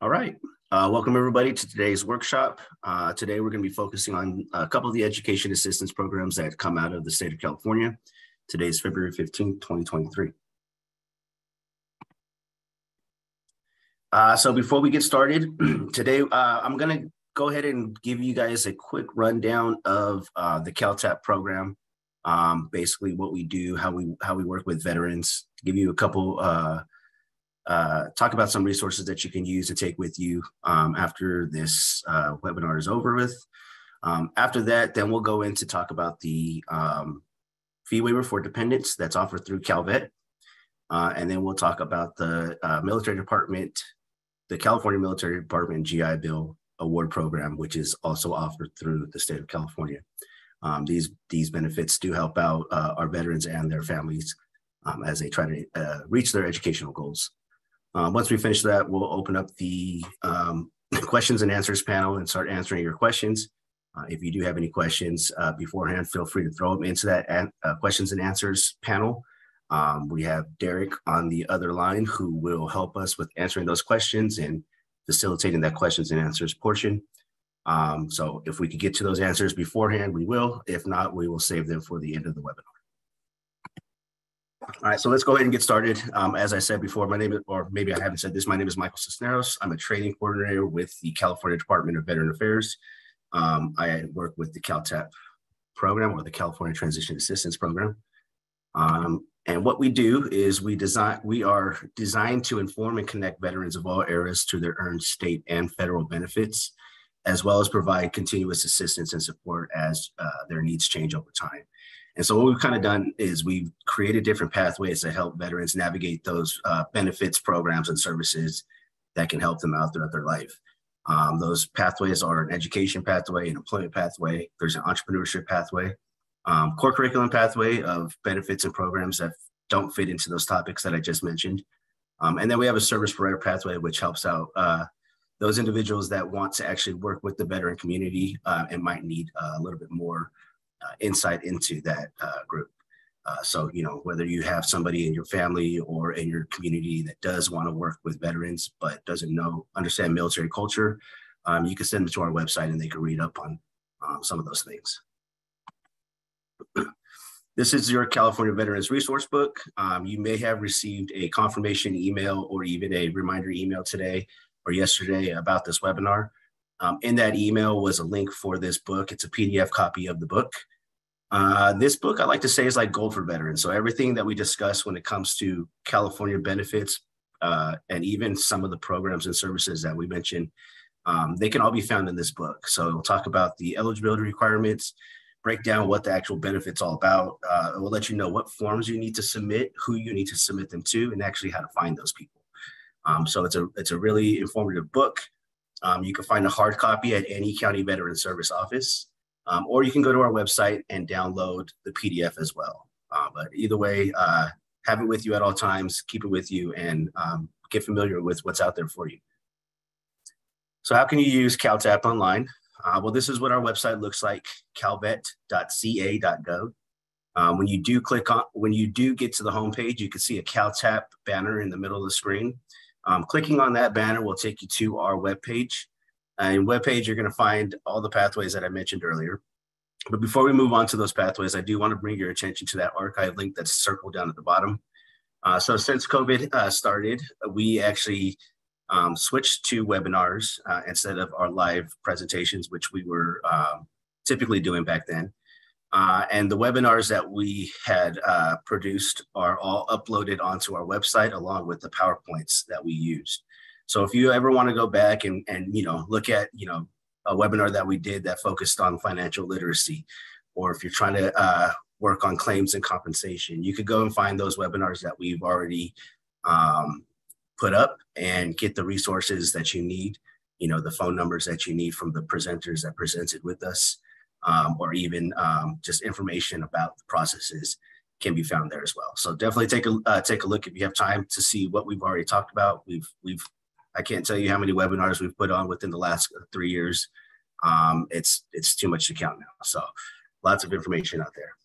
All right. Welcome everybody to today's workshop. Today we're going to be focusing on a couple of the education assistance programs that come out of the state of California. Today is February 15th, 2023. So before we get started, today I'm going to go ahead and give you guys a quick rundown of the CalTAP program. Basically what we do, how we work with veterans, to give you a couple talk about some resources that you can use to take with you after this webinar is over with. After that, then we'll go in to talk about the fee waiver for dependents that's offered through CalVet. And then we'll talk about the military department, the California Military Department GI Bill Award Program, which is also offered through the state of California. These benefits do help out our veterans and their families as they try to reach their educational goals. Once we finish that, we'll open up the questions and answers panel and start answering your questions. If you do have any questions beforehand, feel free to throw them into that questions and answers panel. We have Derek on the other line who will help us with answering those questions and facilitating that questions and answers portion. So if we could get to those answers beforehand, we will. If not, we will save them for the end of the webinar. All right, so let's go ahead and get started. As I said before, my name is, or maybe I haven't said this, my name is Michael Cisneros. I'm a training coordinator with the California Department of Veteran Affairs. I work with the CalTAP program, or the California Transition Assistance Program. And what we do is we are designed to inform and connect veterans of all eras to their earned state and federal benefits, as well as provide continuous assistance and support as their needs change over time. And so what we've kind of done is we've created different pathways to help veterans navigate those benefits, programs, and services that can help them out throughout their life. Those pathways are an education pathway, an employment pathway, there's an entrepreneurship pathway, core curriculum pathway of benefits and programs that don't fit into those topics that I just mentioned. And then we have a service provider pathway, which helps out those individuals that want to actually work with the veteran community and might need a little bit more insight into that group. So, you know, whether you have somebody in your family or in your community that does want to work with veterans, but doesn't understand military culture, you can send them to our website and they can read up on some of those things. This is your California Veterans Resource Book. You may have received a confirmation email or even a reminder email today or yesterday about this webinar. In that email was a link for this book. It's a PDF copy of the book. This book, I like to say, is like gold for veterans. So everything that we discuss when it comes to California benefits and even some of the programs and services that we mentioned, they can all be found in this book. So we'll talk about the eligibility requirements, break down what the actual benefit's all about. It will let you know what forms you need to submit, who you need to submit them to, and actually how to find those people. So it's a really informative book. You can find a hard copy at any county veteran service office, or you can go to our website and download the PDF as well. But either way, have it with you at all times, keep it with you, and get familiar with what's out there for you. So how can you use CalTAP online? Well, this is what our website looks like, calvet.ca.gov. When you do get to the homepage, you can see a CalTAP banner in the middle of the screen. Clicking on that banner will take you to our webpage. And webpage, you're going to find all the pathways that I mentioned earlier. But before we move on to those pathways, I do want to bring your attention to that archive link that's circled down at the bottom. So since COVID started, we actually switched to webinars instead of our live presentations, which we were typically doing back then. And the webinars that we had produced are all uploaded onto our website along with the PowerPoints that we used. So if you ever want to go back and you know, look at, you know, a webinar that we did that focused on financial literacy, or if you're trying to work on claims and compensation, you could go and find those webinars that we've already put up and get the resources that you need, you know, the phone numbers that you need from the presenters that presented with us, or even just information about the processes can be found there as well. So definitely take a look if you have time to see what we've already talked about. I can't tell you how many webinars we've put on within the last 3 years. It's too much to count now. So lots of information out there.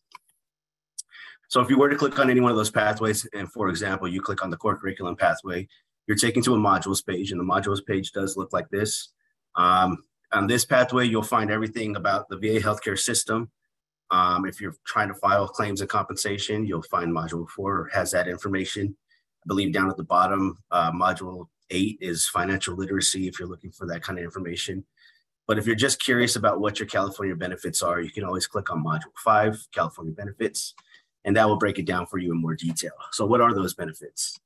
So if you were to click on any one of those pathways, and for example, you click on the core curriculum pathway, you're taken to a modules page, and the modules page does look like this. On this pathway, you'll find everything about the VA healthcare system. If you're trying to file claims and compensation, you'll find module 4 has that information. I believe down at the bottom, module 8 is financial literacy if you're looking for that kind of information. But if you're just curious about what your California benefits are, you can always click on module 5, California benefits, and that will break it down for you in more detail. So what are those benefits?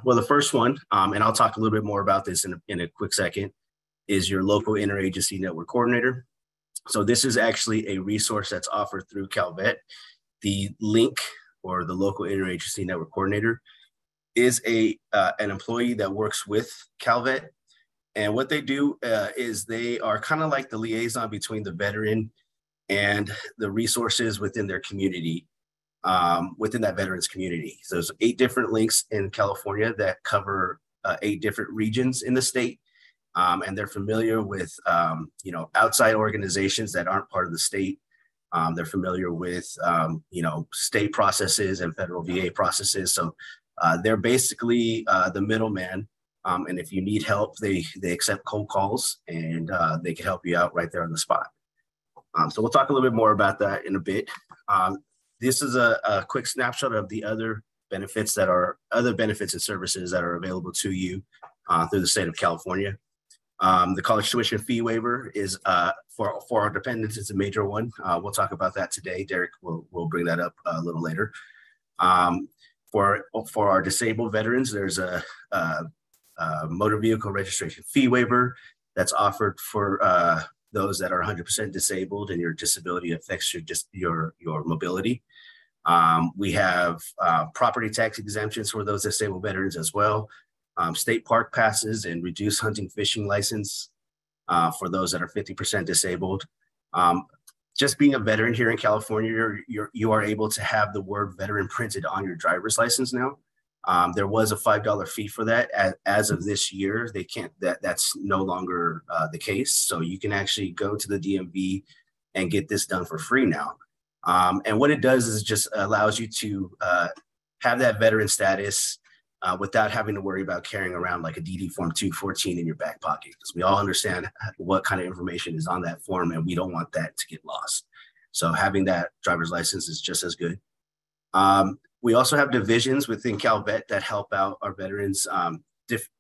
Well, the first one, and I'll talk a little bit more about this in a quick second, is your local interagency network coordinator. So this is actually a resource that's offered through Calvet. The link, or the local interagency network coordinator, is an employee that works with Calvet. And what they do is they are kind of like the liaison between the veteran and the resources within their community, within that veterans community. So there's 8 different links in California that cover 8 different regions in the state. And they're familiar with, outside organizations that aren't part of the state. They're familiar with, state processes and federal VA processes. So they're basically the middleman. And if you need help, they accept cold calls, and they can help you out right there on the spot. So we'll talk a little bit more about that in a bit. This is a quick snapshot of the other benefits and services that are available to you through the state of California. The college tuition fee waiver is for our dependents. It's a major one. We'll talk about that today. Derek will bring that up a little later. For our disabled veterans, there's a motor vehicle registration fee waiver that's offered for those that are 100% disabled and your disability affects your mobility. We have property tax exemptions for those disabled veterans as well. State park passes and reduced hunting fishing license for those that are 50% disabled. Just being a veteran here in California, you are able to have the word veteran printed on your driver's license now. There was a $5 fee for that. As of this year, that's no longer the case. So you can actually go to the DMV and get this done for free now. And what it does is just allows you to have that veteran status without having to worry about carrying around like a DD form 214 in your back pocket, because we all understand what kind of information is on that form, and we don't want that to get lost. So having that driver's license is just as good. We also have divisions within Calvet that help out our veterans,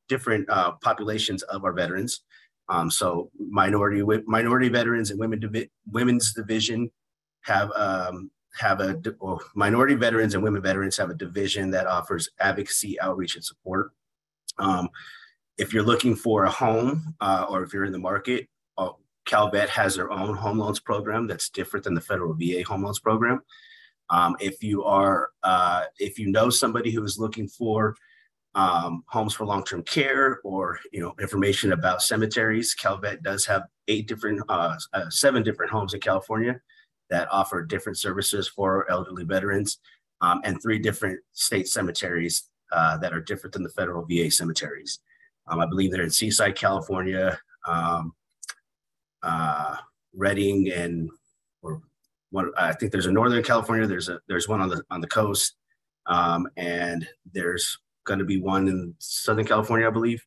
different populations of our veterans. So minority veterans and women's division minority veterans and women veterans have a division that offers advocacy, outreach, and support. If you're looking for a home or if you're in the market, Calvet has their own home loans program that's different than the federal VA home loans program. If you know somebody who is looking for homes for long-term care or information about cemeteries, Calvet does have 7 different homes in California that offer different services for elderly veterans, and 3 different state cemeteries that are different than the federal VA cemeteries. I believe they're in Seaside, California, Redding, and I think there's a Northern California. There's one on the coast, and there's going to be one in Southern California, I believe.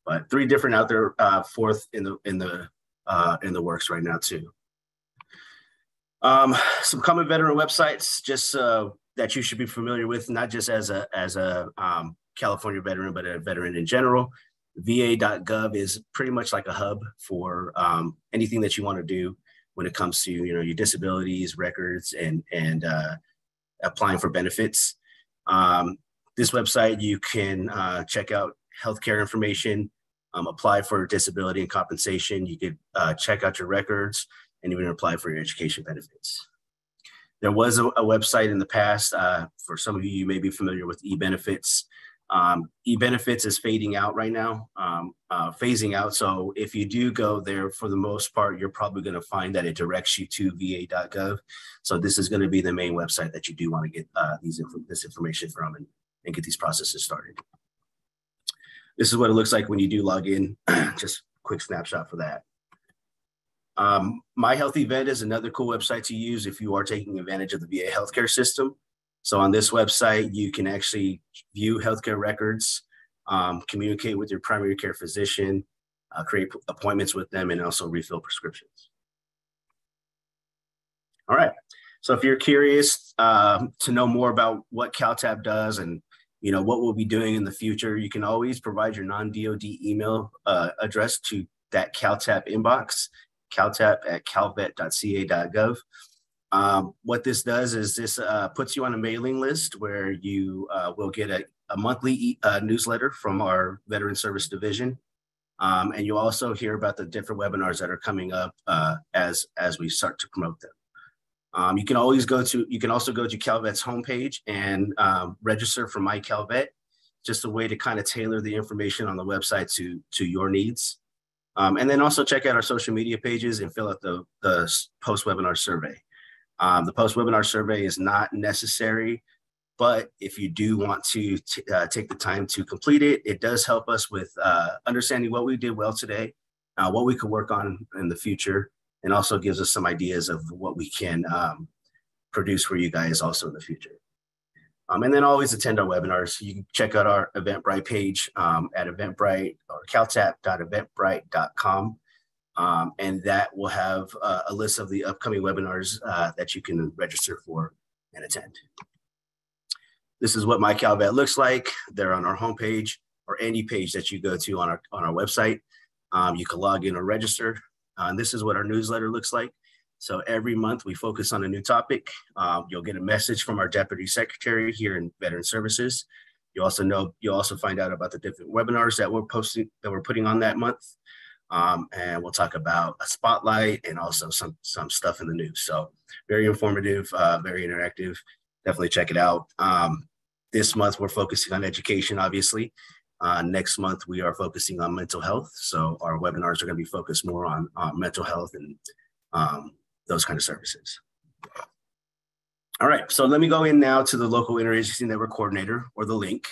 But 3 different out there, 4th in the works right now too. Some common veteran websites just that you should be familiar with, not just as a California veteran, but a veteran in general. VA.gov is pretty much like a hub for anything that you want to do when it comes to your disabilities, records, and applying for benefits. This website, you can check out healthcare information, apply for disability and compensation. You could check out your records and even apply for your education benefits. There was a website in the past, for some of you may be familiar with eBenefits. eBenefits is fading out right now, phasing out. So if you do go there, for the most part, you're probably going to find that it directs you to va.gov. So this is going to be the main website that you do want to get this information from and get these processes started. This is what it looks like when you do log in. Just a quick snapshot for that. My Healthy Vet is another cool website to use if you are taking advantage of the VA healthcare system. So on this website, you can actually view healthcare records. communicate with your primary care physician, create appointments with them, and also refill prescriptions. All right. So if you're curious to know more about what CalTAP does and what we'll be doing in the future, you can always provide your non-DoD email address to that CalTAP inbox, caltap@calvet.ca.gov. What this does is this puts you on a mailing list where you will get a monthly newsletter from our Veteran Service Division. And you'll also hear about the different webinars that are coming up as we start to promote them. You can also go to CalVet's homepage and register for My CalVet, just a way to kind of tailor the information on the website to your needs. And then also check out our social media pages and fill out the post-webinar survey. The post-webinar survey is not necessary, but if you do want to take the time to complete it, it does help us with understanding what we did well today, what we could work on in the future, and also gives us some ideas of what we can produce for you guys also in the future. And then always attend our webinars. You can check out our Eventbrite page at Eventbrite or caltap.eventbrite.com. And that will have a list of the upcoming webinars that you can register for and attend. This is what My CalVet looks like. They're on our homepage or any page that you go to on our website. You can log in or register. And this is what our newsletter looks like. So every month we focus on a new topic. You'll get a message from our Deputy Secretary here in Veteran Services. You'll also find out about the different webinars that we're putting on that month. And we'll talk about a spotlight and also some stuff in the news. So very informative, very interactive. Definitely check it out. This month we're focusing on education, obviously. Next month we are focusing on mental health. So our webinars are going to be focused more on mental health and those kind of services. All right, so let me go in now to the local interagency network coordinator, or the link.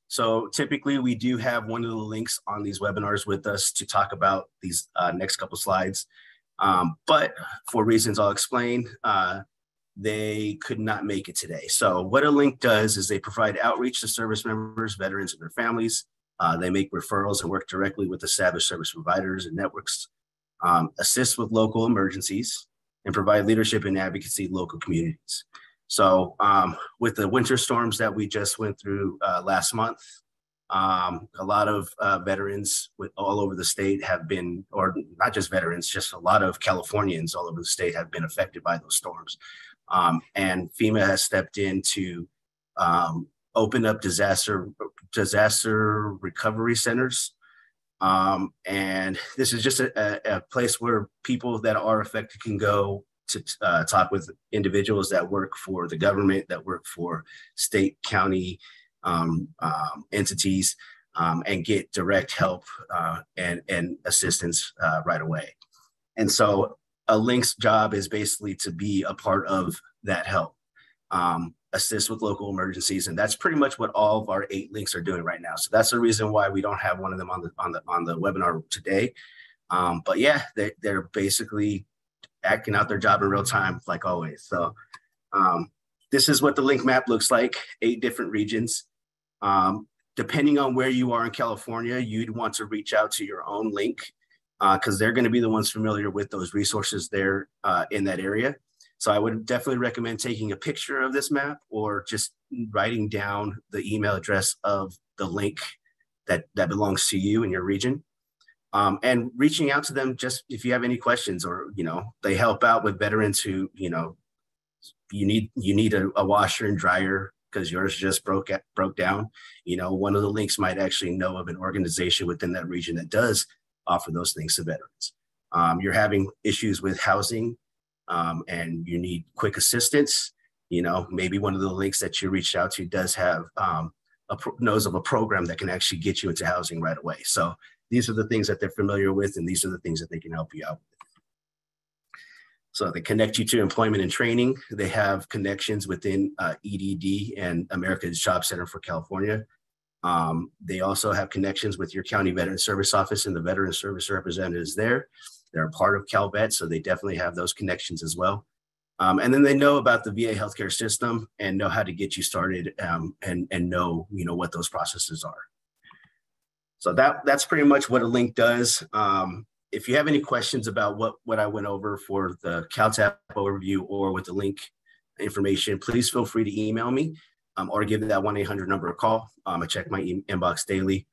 So typically we do have one of the links on these webinars with us to talk about these next couple slides. But for reasons I'll explain, they could not make it today. So what a link does is they provide outreach to service members, veterans, and their families. They make referrals and work directly with established service providers and networks, assist with local emergencies, and provide leadership and advocacy in local communities. So with the winter storms that we just went through last month, a lot of veterans all over the state have been, or not just veterans, just a lot of Californians all over the state have been affected by those storms. And FEMA has stepped in to open up disaster recovery centers. And this is just a place where people that are affected can go to talk with individuals that work for the government, that work for state, county entities, and get direct help and assistance right away. And so a link's job is basically to be a part of that help, assist with local emergencies, and that's pretty much what all of our 8 links are doing right now. So that's the reason why we don't have one of them on the webinar today. But yeah, they're basically acting out their job in real time, like always. So this is what the link map looks like: 8 different regions. Depending on where you are in California, you'd want to reach out to your own link, because they're going to be the ones familiar with those resources there in that area. So I would definitely recommend taking a picture of this map or just writing down the email address of the link that belongs to you in your region, and reaching out to them just if you have any questions, or they help out with veterans who you need a washer and dryer because yours just broke down. One of the links might actually know of an organization within that region that does offer those things to veterans. You're having issues with housing, and you need quick assistance. Maybe one of the links that you reached out to does have knows of a program that can actually get you into housing right away. So these are the things that they're familiar with, and these are the things that they can help you out with. So they connect you to employment and training. They have connections within EDD and America's Job Center for California. They also have connections with your county veteran service office and the veteran service representatives there. They're a part of CalVet, so they definitely have those connections as well. And then they know about the VA healthcare system and know how to get you started, and know what those processes are. So that's pretty much what a link does. If you have any questions about what I went over for the CalTAP overview or with the link information, please feel free to email me or give that 1-800 number a call. I check my inbox daily.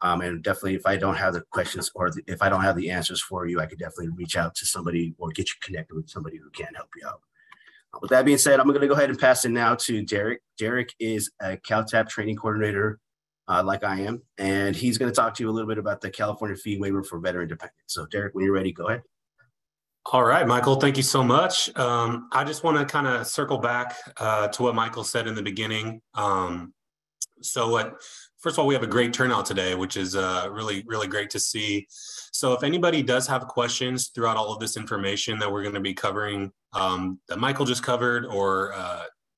And definitely, if I don't have the questions or if I don't have the answers for you, I could definitely reach out to somebody or get you connected with somebody who can help you out. With that being said, I'm going to go ahead and pass it now to Derek. Derek is a CalTAP training coordinator like I am, and he's going to talk to you a little bit about the California fee waiver for veteran dependents. So Derek, when you're ready, go ahead. All right, Michael, thank you so much. I just want to kind of circle back to what Michael said in the beginning. First of all, we have a great turnout today, which is really, really great to see. So if anybody does have questions throughout all of this information that we're going to be covering, that Michael just covered, or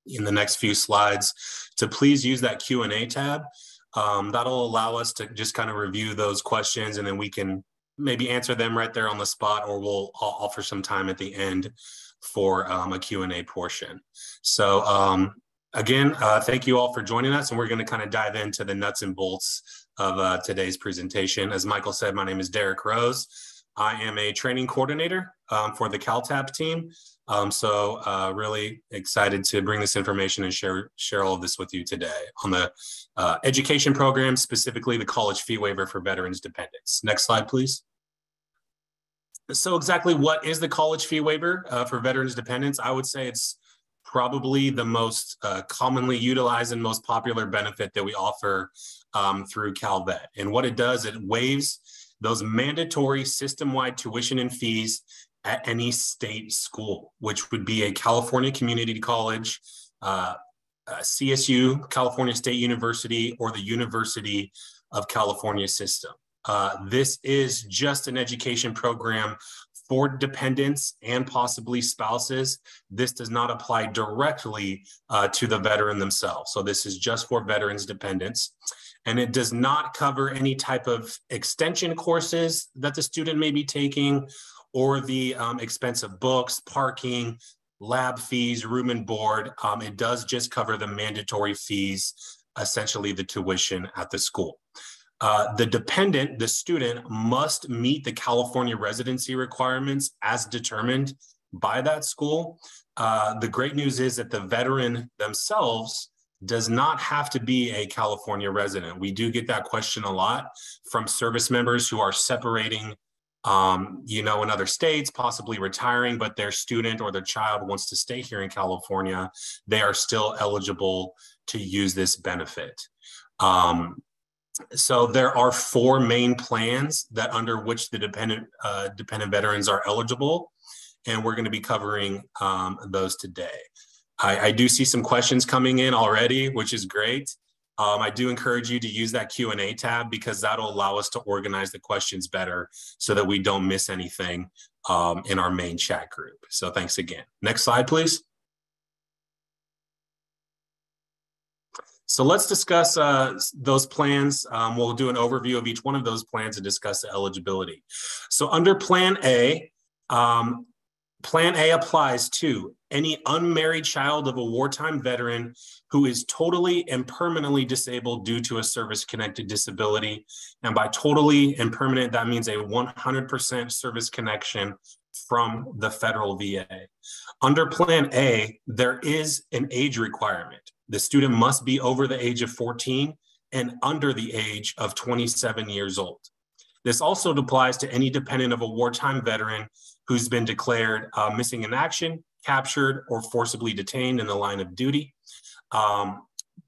in the next few slides, to please use that Q&A tab. That'll allow us to just kind of review those questions, and then we can maybe answer them right there on the spot, or we'll offer some time at the end for a Q&A portion. So again, thank you all for joining us, and we're going to kind of dive into the nuts and bolts of today's presentation. As Michael said, my name is Derek Rose. I am a training coordinator for the CalTAP team. Really excited to bring this information and share all of this with you today on the education program, specifically the college fee waiver for veterans dependents. Next slide, please. So exactly what is the college fee waiver for veterans dependents? I would say it's probably the most commonly utilized and most popular benefit that we offer through CalVet. And what it does, it waives those mandatory system-wide tuition and fees at any state school, which would be a California community college, CSU, California State University, or the University of California system. This is just an education program for dependents and possibly spouses. This does not apply directly to the veteran themselves. So this is just for veterans dependents. And it does not cover any type of extension courses that the student may be taking, or the expense of books, parking, lab fees, room and board. It does just cover the mandatory fees, essentially the tuition at the school. The dependent, the student, must meet the California residency requirements as determined by that school. The great news is that the veteran themselves does not have to be a California resident. We do get that question a lot from service members who are separating, in other states, possibly retiring, but their student or their child wants to stay here in California. They are still eligible to use this benefit. So there are 4 main plans that under which the dependent veterans are eligible, and we're going to be covering those today. I do see some questions coming in already, which is great. I do encourage you to use that Q&A tab, because that'll allow us to organize the questions better so that we don't miss anything in our main chat group. So thanks again. Next slide, please. So let's discuss those plans. We'll do an overview of each one of those plans and discuss the eligibility. So under Plan A applies to any unmarried child of a wartime veteran who is totally and permanently disabled due to a service-connected disability. And by totally and permanent, that means a 100% service connection from the federal VA. Under Plan A, there is an age requirement. The student must be over the age of 14 and under the age of 27 years old. This also applies to any dependent of a wartime veteran who's been declared missing in action, captured, or forcibly detained in the line of duty.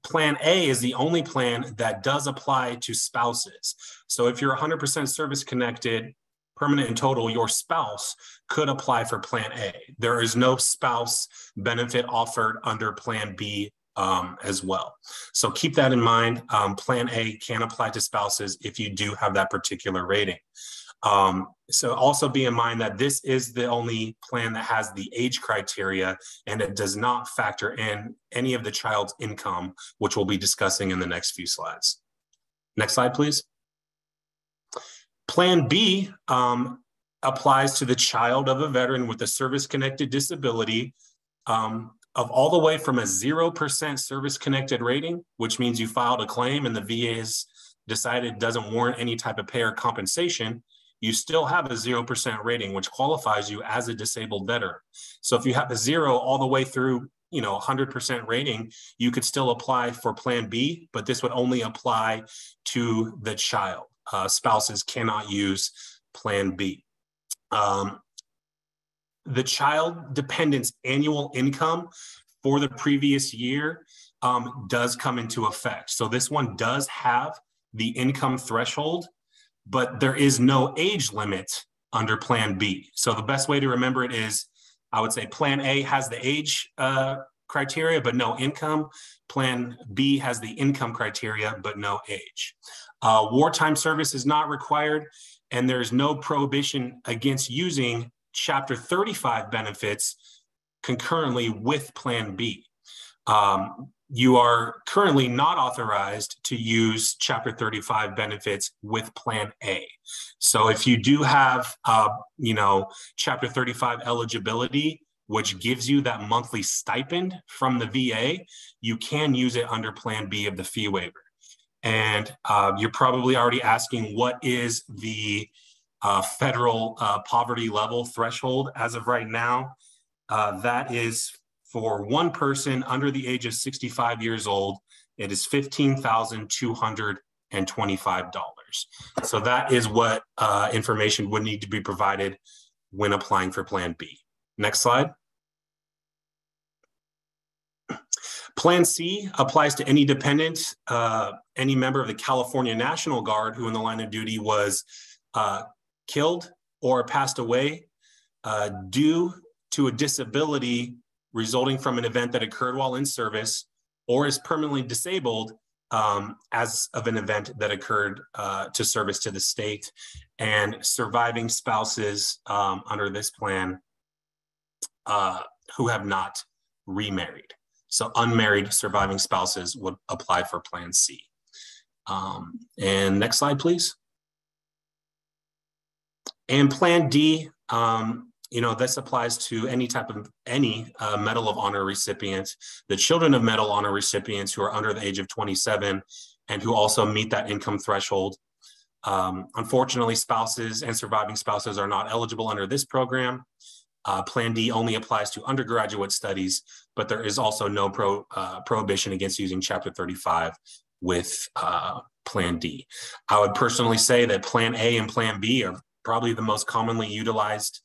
Plan A is the only plan that does apply to spouses. So if you're 100% service connected, permanent and total, your spouse could apply for Plan A. There is no spouse benefit offered under Plan B as well. So keep that in mind. Plan A can apply to spouses if you do have that particular rating. So also be in mind that this is the only plan that has the age criteria, and it does not factor in any of the child's income, which we'll be discussing in the next few slides. Next slide, please. Plan B applies to the child of a veteran with a service-connected disability of all the way from a 0% service-connected rating, which means you filed a claim and the VA has decided it doesn't warrant any type of pay or compensation, you still have a 0% rating, which qualifies you as a disabled veteran. So if you have a 0 all the way through, 100% rating, you could still apply for Plan B, but this would only apply to the child. Spouses cannot use Plan B. The child dependent's annual income for the previous year does come into effect. So this one does have the income threshold, but there is no age limit under Plan B. So the best way to remember it is, I would say Plan A has the age criteria, but no income. Plan B has the income criteria, but no age. Wartime service is not required, and there's no prohibition against using Chapter 35 benefits concurrently with Plan B. You are currently not authorized to use Chapter 35 benefits with Plan A. So if you do have, Chapter 35 eligibility, which gives you that monthly stipend from the VA, you can use it under Plan B of the fee waiver. And you're probably already asking, what is the federal poverty level threshold as of right now? That is, for one person under the age of 65 years old, it is $15,225. So that is what information would need to be provided when applying for Plan B. Next slide. Plan C applies to any dependent, any member of the California National Guard who in the line of duty was killed or passed away due to a disability resulting from an event that occurred while in service, or is permanently disabled as of an event that occurred to service to the state, and surviving spouses under this plan who have not remarried. So unmarried surviving spouses would apply for Plan C. And next slide, please. And Plan D, this applies to any Medal of Honor recipient, the children of Medal of Honor recipients who are under the age of 27 and who also meet that income threshold. Unfortunately, spouses and surviving spouses are not eligible under this program. Plan D only applies to undergraduate studies, but there is also no prohibition against using Chapter 35 with Plan D. I would personally say that Plan A and Plan B are probably the most commonly utilized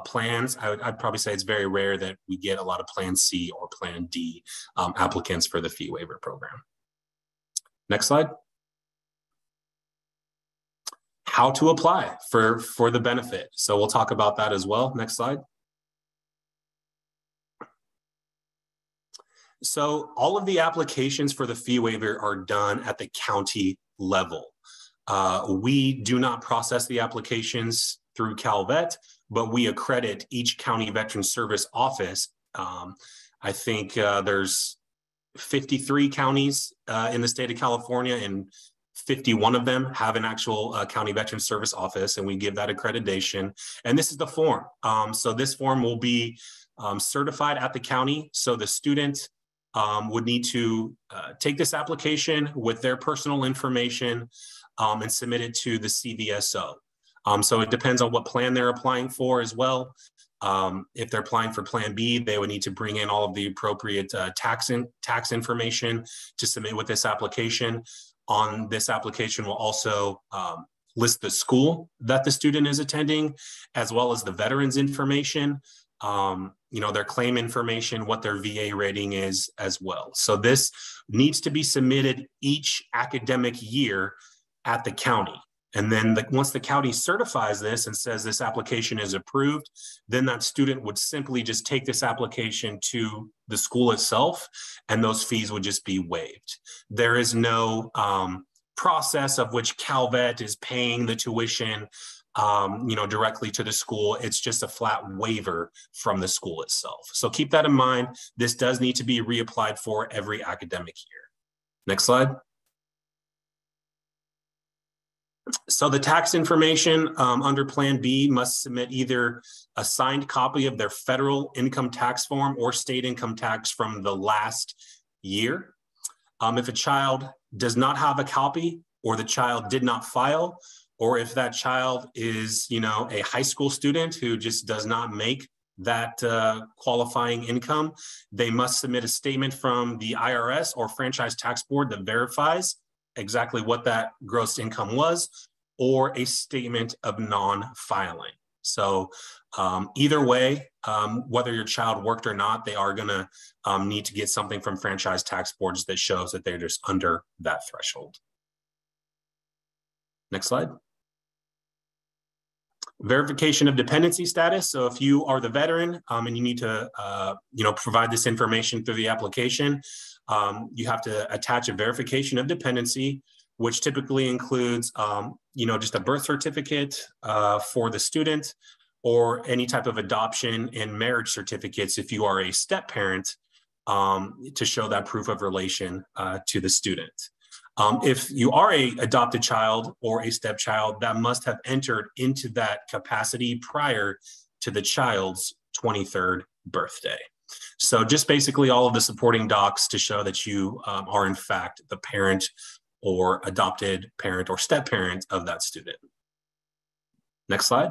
plans. I'd probably say it's very rare that we get a lot of Plan C or Plan D applicants for the fee waiver program. Next slide. How to apply for the benefit. So we'll talk about that as well. Next slide. So all of the applications for the fee waiver are done at the county level. We do not process the applications through CalVet, but we accredit each county veteran service office. I think there's 53 counties in the state of California, and 51 of them have an actual county veteran service office, and we give that accreditation. And this is the form. So this form will be certified at the county. So the student would need to take this application with their personal information and submit it to the CVSO. So it depends on what plan they're applying for as well. If they're applying for Plan B, they would need to bring in all of the appropriate tax information to submit with this application. On this application will also list the school that the student is attending, as well as the veteran's information, their claim information, what their VA rating is as well. So this needs to be submitted each academic year at the county. And then once the county certifies this and says this application is approved, then that student would simply just take this application to the school itself, and those fees would just be waived. There is no process of which CalVet is paying the tuition directly to the school. It's just a flat waiver from the school itself. So keep that in mind. This does need to be reapplied for every academic year. Next slide. So the tax information under Plan B must submit either a signed copy of their federal income tax form or state income tax from the last year. If a child does not have a copy, or the child did not file, or if that child is, a high school student who just does not make that qualifying income, they must submit a statement from the IRS or franchise tax board that verifies exactly what that gross income was, or a statement of non-filing. So either way, whether your child worked or not, they are going to need to get something from franchise tax boards that shows that they're just under that threshold. Next slide. Verification of dependency status. So if you are the veteran and you need to provide this information through the application, you have to attach a verification of dependency, which typically includes just a birth certificate for the student, or any type of adoption and marriage certificates if you are a step parent, to show that proof of relation to the student. If you are an adopted child or a stepchild, that must have entered into that capacity prior to the child's 23rd birthday. So just basically all of the supporting docs to show that you are in fact the parent or adopted parent or step parent of that student. Next slide.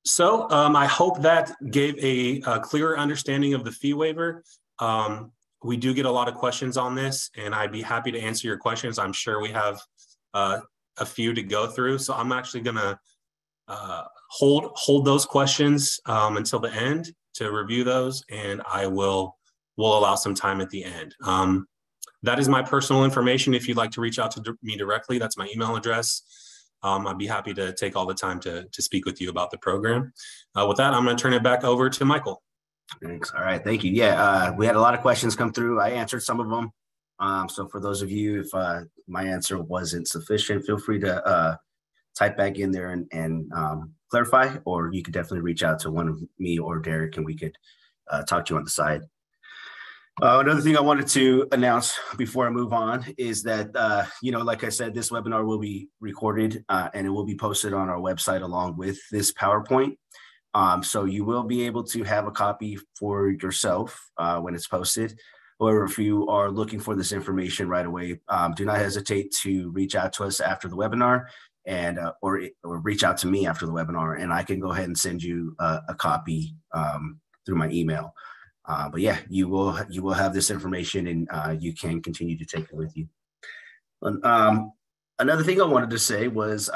So I hope that gave a clearer understanding of the fee waiver. We do get a lot of questions on this, and I'd be happy to answer your questions. I'm sure we have a few to go through. So I'm actually gonna hold those questions until the end to review those, and we'll allow some time at the end. That is my personal information. If you'd like to reach out to me directly, that's my email address. I'd be happy to take all the time to speak with you about the program. With that, I'm gonna turn it back over to Michael. Thanks. All right. Thank you. Yeah, we had a lot of questions come through. I answered some of them. So for those of you, if my answer wasn't sufficient, feel free to type back in there and clarify, or you could definitely reach out to one of me or Derek, and we could talk to you on the side. Another thing I wanted to announce before I move on is that, like I said, this webinar will be recorded and it will be posted on our website along with this PowerPoint. So you will be able to have a copy for yourself when it's posted. However, if you are looking for this information right away, do not hesitate to reach out to us after the webinar, and or reach out to me after the webinar, and I can go ahead and send you a copy through my email. But yeah, you will have this information, and you can continue to take it with you. Another thing I wanted to say was,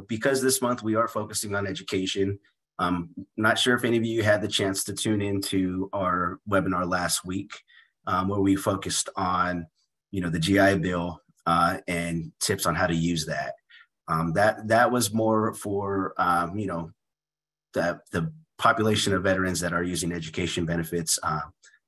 because this month we are focusing on education. I'm not sure if any of you had the chance to tune into our webinar last week, where we focused on, the GI Bill and tips on how to use that. That was more for, the population of veterans that are using education benefits,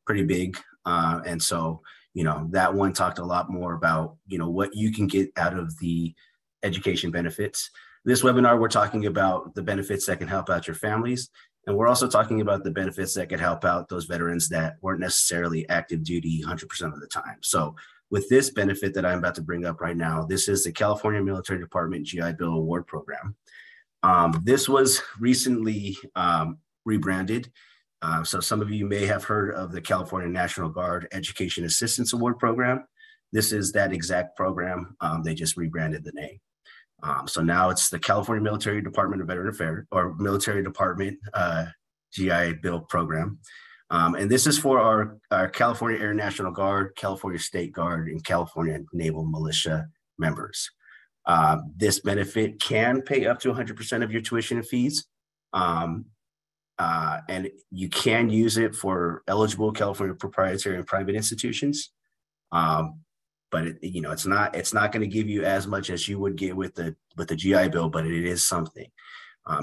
pretty big. And so, that one talked a lot more about, what you can get out of the education benefits. This webinar, we're talking about the benefits that can help out your families. And we're also talking about the benefits that could help out those veterans that weren't necessarily active duty 100% of the time. So with this benefit that I'm about to bring up right now, this is the California Military Department GI Bill Award Program. This was recently rebranded. So some of you may have heard of the California National Guard Education Assistance Award Program. This is that exact program. They just rebranded the name. So now it's the California Military Department of Veteran Affairs, or Military Department GI Bill Program. And this is for our California Air National Guard, California State Guard, and California Naval Militia members. This benefit can pay up to 100% of your tuition and fees. And you can use it for eligible California proprietary and private institutions. But it's not going to give you as much as you would get with the GI Bill, but it is something.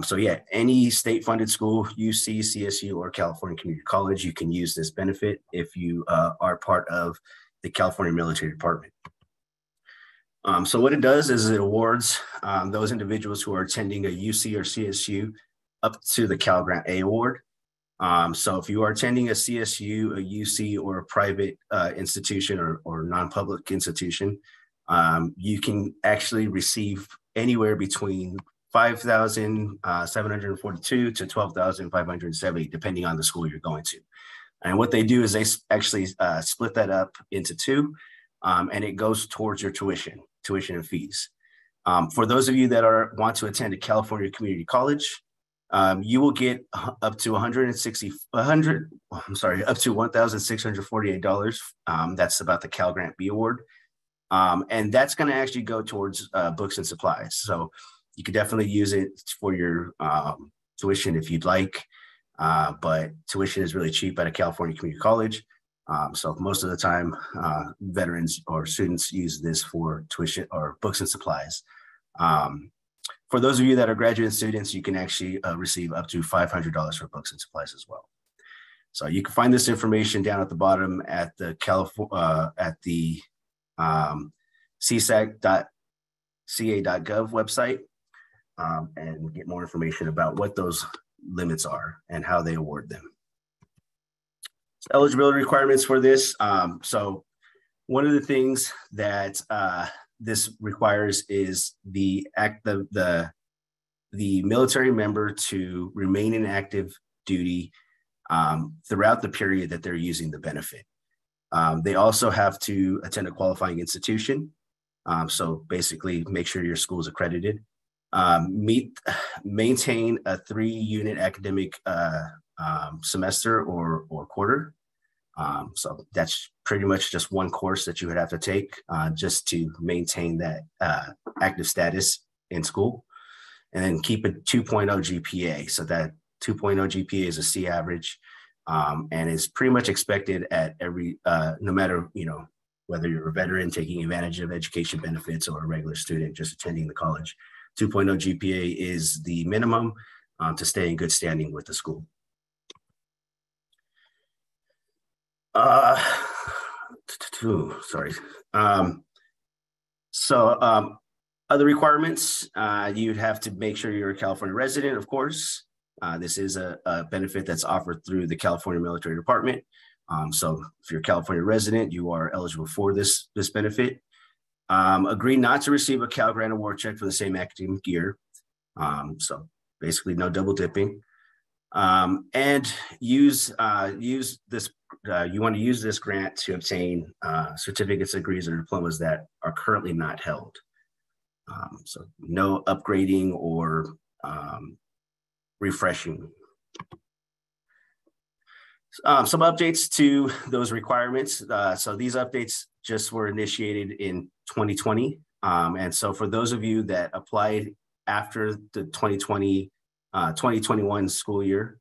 So yeah, any state-funded school, UC, CSU, or California Community College, you can use this benefit if you are part of the California Military Department. So what it does is it awards those individuals who are attending a UC or CSU up to the Cal Grant A Award. So if you are attending a CSU, a UC, or a private institution or non-public institution, you can actually receive anywhere between $5,742 to $12,570, depending on the school you're going to. And what they do is they actually split that up into two. and it goes towards your tuition and fees. For those of you that want to attend a California community college, you will get up to $1,648. That's about the Cal Grant B award. And that's going to actually go towards books and supplies. So you could definitely use it for your tuition if you'd like. But tuition is really cheap at a California community college. So most of the time, veterans or students use this for tuition or books and supplies. For those of you that are graduate students, you can actually receive up to $500 for books and supplies as well. So you can find this information down at the bottom at the CSAC.ca.gov website, and get more information about what those limits are and how they award them. So eligibility requirements for this. So one of the things that this requires is the military member to remain in active duty throughout the period that they're using the benefit. They also have to attend a qualifying institution. So basically make sure your school is accredited. Maintain a 3-unit academic semester or quarter. So that's pretty much just one course that you would have to take just to maintain that active status in school. And then keep a 2.0 GPA. So that 2.0 GPA is a C average, and is pretty much expected at every, no matter, whether you're a veteran taking advantage of education benefits or a regular student just attending the college. 2.0 GPA is the minimum to stay in good standing with the school. Other requirements, you'd have to make sure you're a California resident, of course. This is a benefit that's offered through the California Military Department. So if you're a California resident, you are eligible for this benefit. Agree not to receive a Cal Grant Award check for the same academic year. So basically no double dipping. And use this, you want to use this grant to obtain certificates, degrees, or diplomas that are currently not held. So no upgrading or refreshing. Some updates to those requirements. So these updates just were initiated in 2020. And so for those of you that applied after the 2021 school year,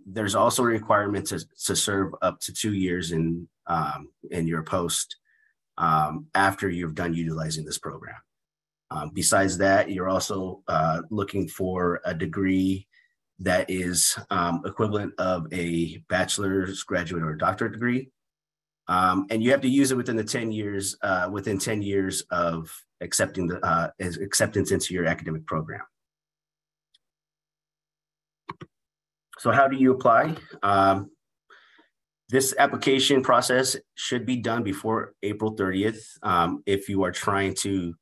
there's also a requirement to serve up to 2 years in your post after you've done utilizing this program. Besides that, you're also looking for a degree that is equivalent of a bachelor's, graduate, or doctorate degree. And you have to use it within 10 years of acceptance into your academic program. So how do you apply? This application process should be done before April 30th if you are trying to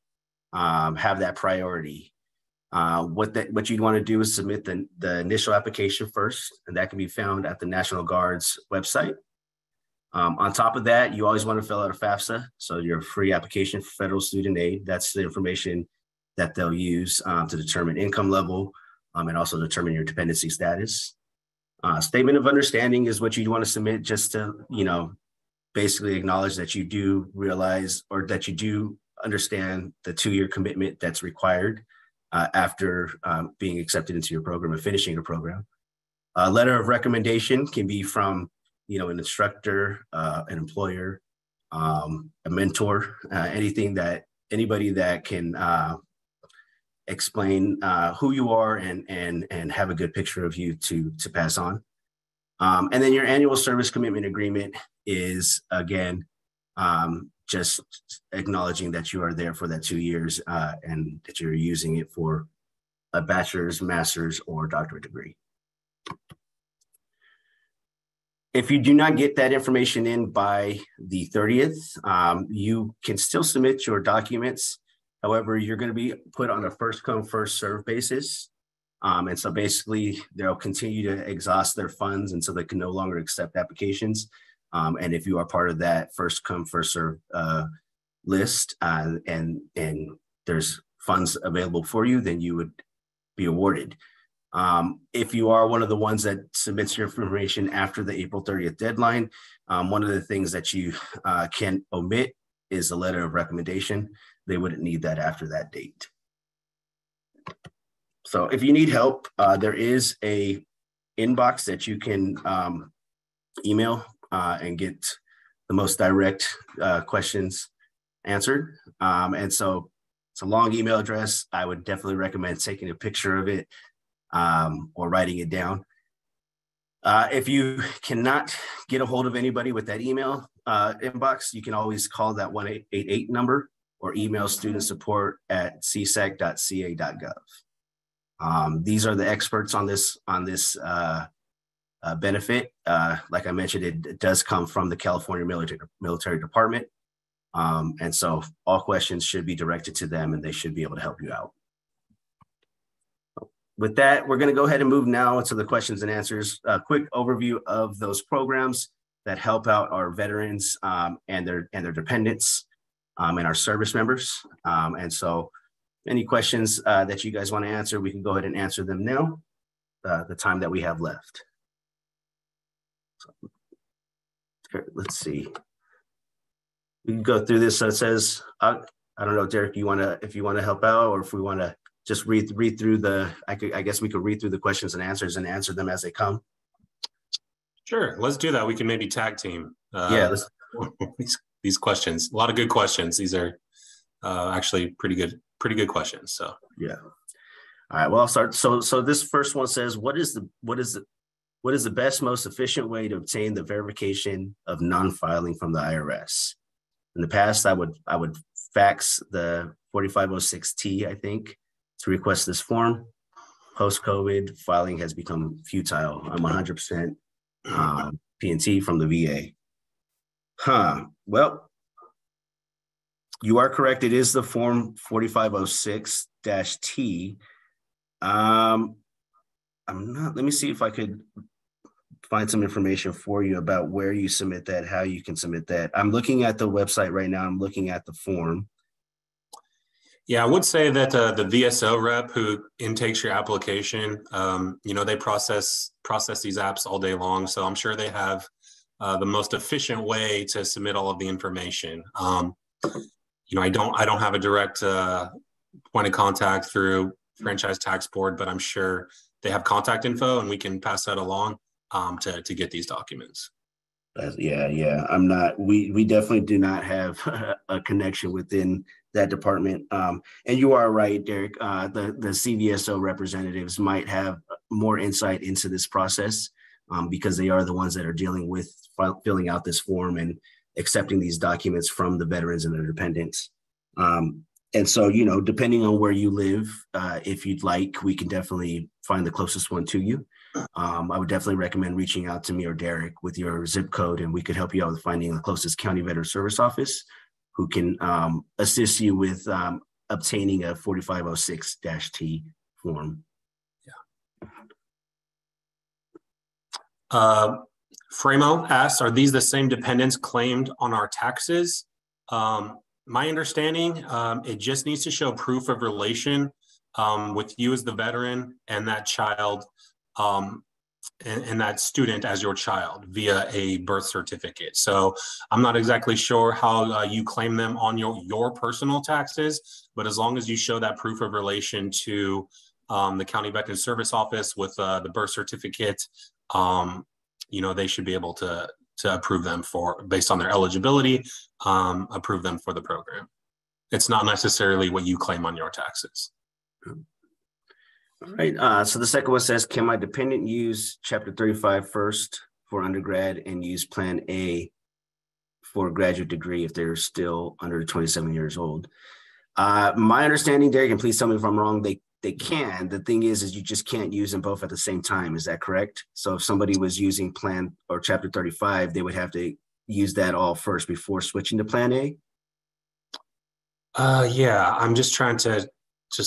have that priority. What you'd want to do is submit the initial application first, and that can be found at the National Guard's website. On top of that, you always want to fill out a FAFSA, so your free application for federal student aid. That's the information that they'll use to determine income level and also determine your dependency status. Statement of understanding is what you want to submit just to, basically acknowledge that you do realize or that you do understand the 2-year commitment that's required after being accepted into your program and finishing your program. A letter of recommendation can be from, an instructor, an employer, a mentor, anybody that can explain who you are and have a good picture of you to pass on. And then your annual service commitment agreement is, again, just acknowledging that you are there for that 2 years and that you're using it for a bachelor's, master's, or doctorate degree. If you do not get that information in by the 30th, you can still submit your documents. However, you're going to be put on a first come, first serve basis. And so basically they'll continue to exhaust their funds until they can no longer accept applications. And if you are part of that first come, first serve list, and there's funds available for you, then you would be awarded. If you are one of the ones that submits your information after the April 30th deadline, one of the things that you can omit is a letter of recommendation. They wouldn't need that after that date. So if you need help, there is a inbox that you can email and get the most direct questions answered. And so it's a long email address. I would definitely recommend taking a picture of it or writing it down. If you cannot get a hold of anybody with that email inbox, you can always call that 1-888 number or email student support at csac.ca.gov. These are the experts on this benefit. Like I mentioned, it does come from the California Military Department. And so all questions should be directed to them and they should be able to help you out. With that, we're going to go ahead and move now into the questions and answers. A quick overview of those programs that help out our veterans and their dependents and our service members. And so any questions that you guys want to answer, we can go ahead and answer them now, the time that we have left. So, let's see. We can go through this. So it says, I don't know, Derek, if you want to help out, or if we want to just read through I guess we could read through the questions and answers and answer them as they come. Sure, let's do that. We can maybe tag team. Yeah, these questions. A lot of good questions. These are actually pretty good questions. So yeah. All right. Well, I'll start. So this first one says, what is the best, most efficient way to obtain the verification of non-filing from the IRS? In the past, I would fax the 4506T, I think, to request this form. Post-COVID, filing has become futile. I'm 100% P&T from the VA. Well, you are correct. It is the form 4506-T. Let me see if I could find some information for you about where you submit that, how you can submit that. I'm looking at the website right now. I'm looking at the form. Yeah, I would say that the VSO rep who intakes your application, they process these apps all day long. So I'm sure they have the most efficient way to submit all of the information. I don't have a direct point of contact through Franchise Tax Board, but I'm sure they have contact info and we can pass that along to get these documents. Yeah. We definitely do not have a connection within that department. And you are right, Derek. The CVSO representatives might have more insight into this process because they are the ones that are dealing with filling out this form and accepting these documents from the veterans and their dependents. And so, depending on where you live, if you'd like, we can definitely find the closest one to you. I would definitely recommend reaching out to me or Derek with your zip code, and we could help you out with finding the closest county veteran service office who can assist you with obtaining a 4506-T form. Yeah. Framo asks, are these the same dependents claimed on our taxes? My understanding, it just needs to show proof of relation with you as the veteran and that child and that student as your child via a birth certificate. So I'm not exactly sure how you claim them on your personal taxes, but as long as you show that proof of relation to the County Veteran Service Office with the birth certificate, they should be able to approve them based on their eligibility, approve them for the program. It's not necessarily what you claim on your taxes. All right. So the second one says, can my dependent use Chapter 35 first for undergrad and use Plan A for a graduate degree if they're still under 27 years old? My understanding, Derek, and please tell me if I'm wrong, they can. The thing is you just can't use them both at the same time. Is that correct? So if somebody was using Plan or Chapter 35, they would have to use that all first before switching to Plan A? Yeah, I'm just trying to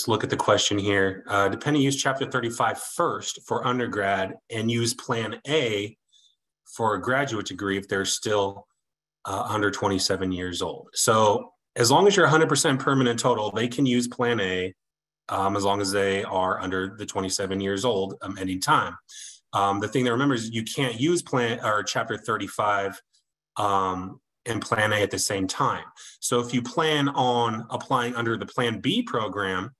look at the question here. Dependent use Chapter 35 first for undergrad and use Plan A for a graduate degree if they're still under 27 years old. So as long as you're 100% permanent total, they can use Plan A as long as they are under the 27 years old anytime. The thing to remember is you can't use Chapter 35 and Plan A at the same time. So if you plan on applying under the Plan B program,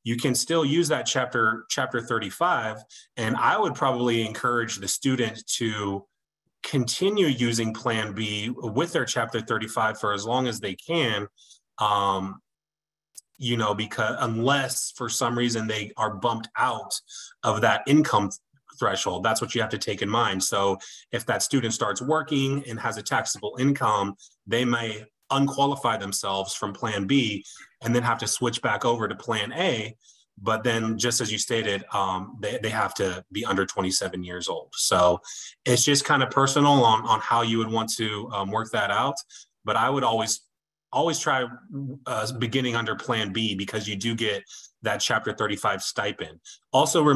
you can still use that chapter 35. And I would probably encourage the student to continue using Plan B with their Chapter 35 for as long as they can, because unless for some reason they are bumped out of that income threshold, that's what you have to take in mind. So if that student starts working and has a taxable income, they may unqualify themselves from Plan B and then have to switch back over to Plan A. But then, just as you stated, they have to be under 27 years old. So it's just kind of personal on how you would want to work that out. But I would always try beginning under Plan B, because you do get that Chapter 35 stipend. Also,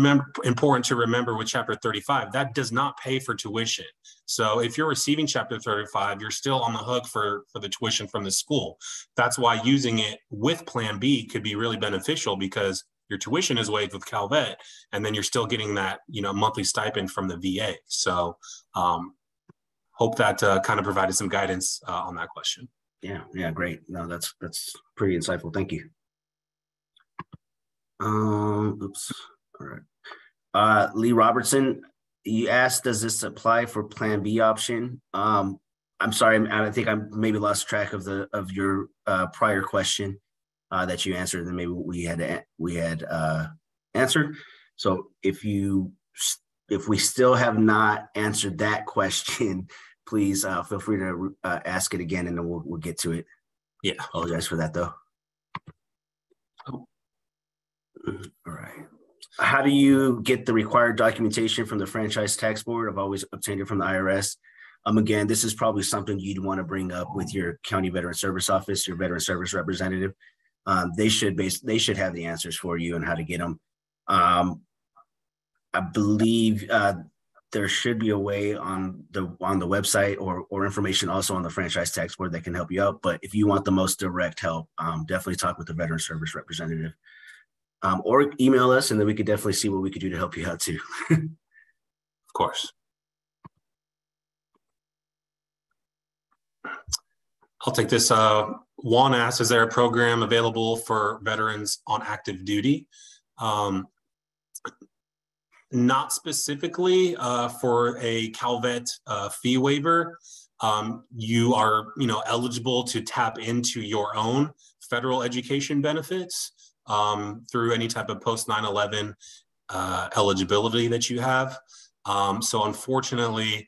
important to remember with Chapter 35, that does not pay for tuition. So if you're receiving Chapter 35, you're still on the hook for the tuition from the school. That's why using it with Plan B could be really beneficial, because your tuition is waived with Calvet, and then you're still getting that monthly stipend from the VA. So hope that kind of provided some guidance on that question. Yeah, great. No, that's pretty insightful. Thank you. Oops. All right. Lee Robertson, you asked, does this apply for Plan B option? I'm sorry, I think I maybe lost track of your prior question that you answered, and maybe we had answered. So if we still have not answered that question, please feel free to ask it again, and then we'll get to it. Yeah. Apologize for that, though. Oh. All right. How do you get the required documentation from the Franchise Tax Board? I've always obtained it from the IRS. Again, this is probably something you'd want to bring up with your county veteran service office, your veteran service representative. They should have the answers for you and how to get them. I believe there should be a way on the website or information also on the Franchise Tax Board that can help you out. But if you want the most direct help, definitely talk with the veteran service representative, or email us, and then we could definitely see what we could do to help you out too. Of course. I'll take this. Juan asks, is there a program available for veterans on active duty? Not specifically for a Calvet fee waiver. You are eligible to tap into your own federal education benefits through any type of post 9/11 eligibility that you have. So unfortunately,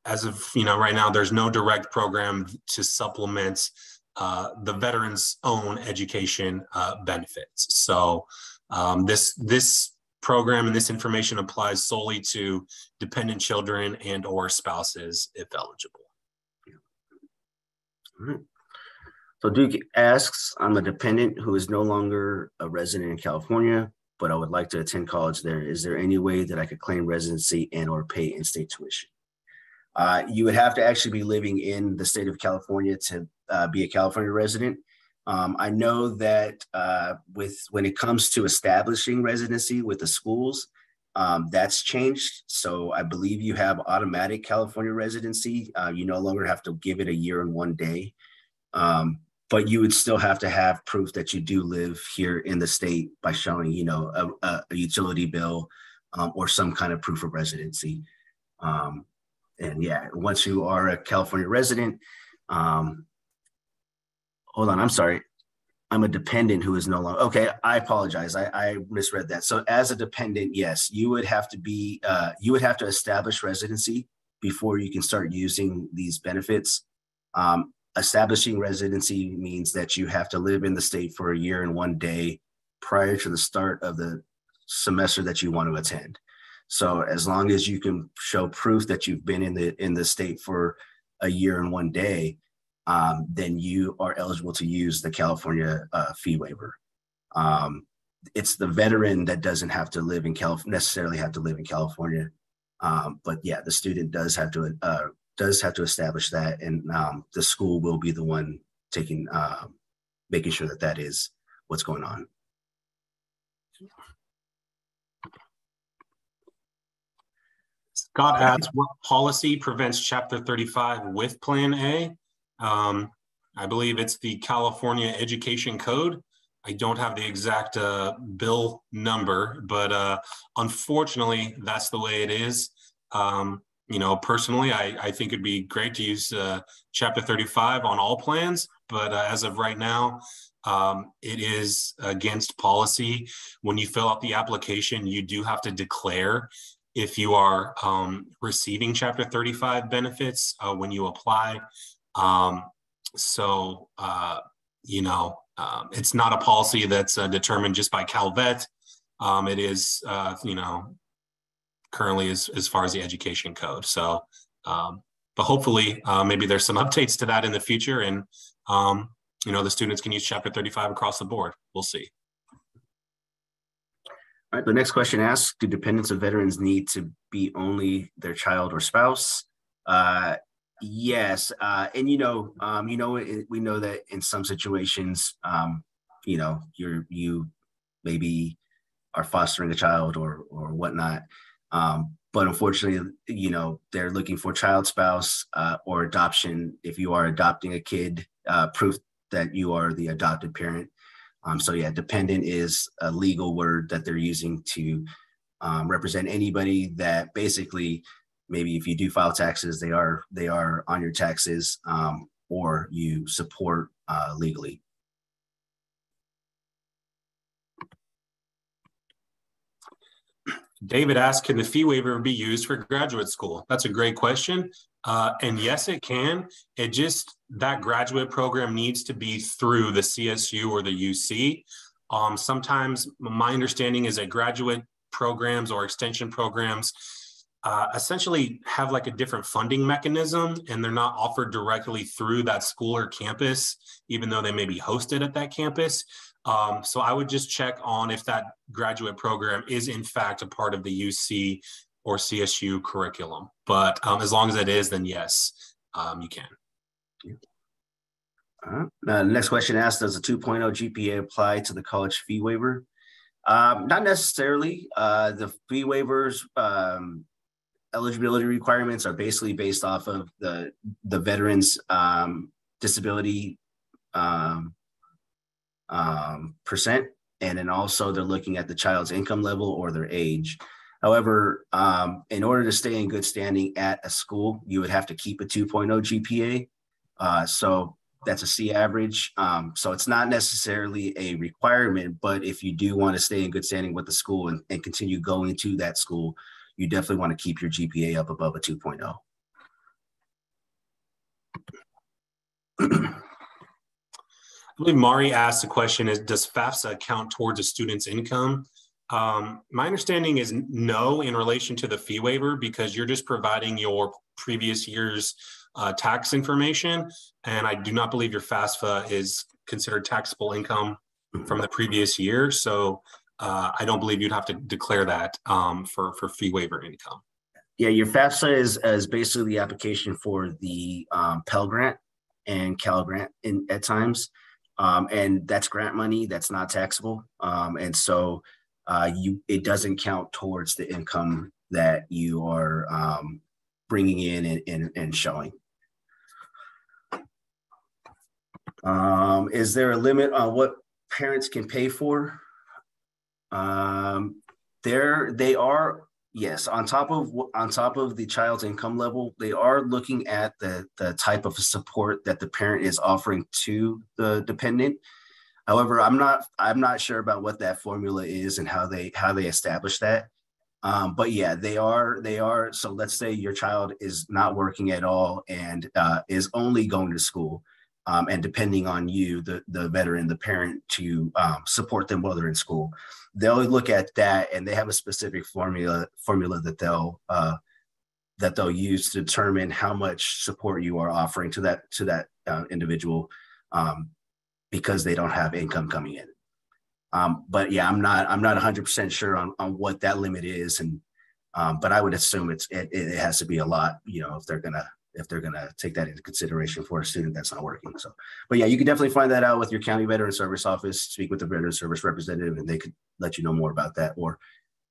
as of right now, there's no direct program to supplement the veterans' own education benefits. So this program and this information applies solely to dependent children and or spouses if eligible. All right. So Duke asks, I'm a dependent who is no longer a resident in California, but I would like to attend college there. Is there any way that I could claim residency and or pay in-state tuition? You would have to actually be living in the state of California to be a California resident. I know that when it comes to establishing residency with the schools, that's changed. So I believe you have automatic California residency. You no longer have to give it a year and 1 day. But you would still have to have proof that you do live here in the state by showing, a utility bill or some kind of proof of residency. And yeah, once you are a California resident, hold on, I'm sorry. I'm a dependent who is no longer, okay, I apologize. I misread that. So as a dependent, yes, you would have to establish residency before you can start using these benefits. Establishing residency means that you have to live in the state for a year and 1 day prior to the start of the semester that you want to attend. So as long as you can show proof that you've been in the state for a year and 1 day, then you are eligible to use the California fee waiver. It's the veteran that doesn't have to live in necessarily have to live in California. But yeah, the student does have to establish that, and the school will be the one taking making sure that that is what's going on. Scott asks, what policy prevents Chapter 35 with Plan A? I believe it's the California Education Code. I don't have the exact bill number, but unfortunately, that's the way it is. Personally, I think it'd be great to use Chapter 35 on all plans, but as of right now, it is against policy. When you fill out the application, you do have to declare if you are receiving Chapter 35 benefits when you apply. It's not a policy that's determined just by CalVet. It is, currently as far as the education code. So, but hopefully maybe there's some updates to that in the future, and, the students can use Chapter 35 across the board. We'll see. All right, the next question asks, do dependents of veterans need to be only their child or spouse? Yes, and we know that in some situations, you maybe are fostering a child or whatnot, but unfortunately, they're looking for child, spouse, or adoption. If you are adopting a kid, proof that you are the adopted parent. So yeah, dependent is a legal word that they're using to represent anybody that basically, maybe if you do file taxes, they are on your taxes, or you support legally. David asked, can the fee waiver be used for graduate school? That's a great question. And yes, it can. That graduate program needs to be through the CSU or the UC. Sometimes my understanding is that graduate programs or extension programs essentially have like a different funding mechanism, and they're not offered directly through that school or campus, even though they may be hosted at that campus. So I would just check on if that graduate program is in fact a part of the UC or CSU curriculum. But as long as it is, then yes, you can. The next question asks, does a 2.0 GPA apply to the college fee waiver? Not necessarily. The fee waivers eligibility requirements are basically based off of the veteran's disability percent, and then also they're looking at the child's income level or their age. However, in order to stay in good standing at a school, you would have to keep a 2.0 GPA. So that's a C average. So it's not necessarily a requirement, but if you do want to stay in good standing with the school and continue going to that school, you definitely want to keep your GPA up above a 2.0. I believe Mari asked the question, does FAFSA count towards a student's income? My understanding is no in relation to the fee waiver, because you're just providing your previous year's tax information. And I do not believe your FAFSA is considered taxable income from the previous year. So I don't believe you'd have to declare that for fee waiver income. Yeah, your FAFSA is basically the application for the Pell Grant and Cal Grant at times. And that's grant money that's not taxable. And so it doesn't count towards the income that you are bringing in and showing. Is there a limit on what parents can pay for? They are, yes, on top of the child's income level, they are looking at the type of support that the parent is offering to the dependent. However, I'm not sure about what that formula is and how they establish that. But yeah, they are. So let's say your child is not working at all and is only going to school, and depending on you, the veteran, the parent, to support them while they're in school. They'll look at that, and they have a specific formula that they'll use to determine how much support you are offering to that individual, because they don't have income coming in. But yeah, I'm not 100% sure on what that limit is, and But I would assume it has to be a lot, if they're gonna take that into consideration for a student that's not working. So, but yeah, you can definitely find that out with your county veteran service office. Speak with the veteran service representative, and they could let you know more about that, or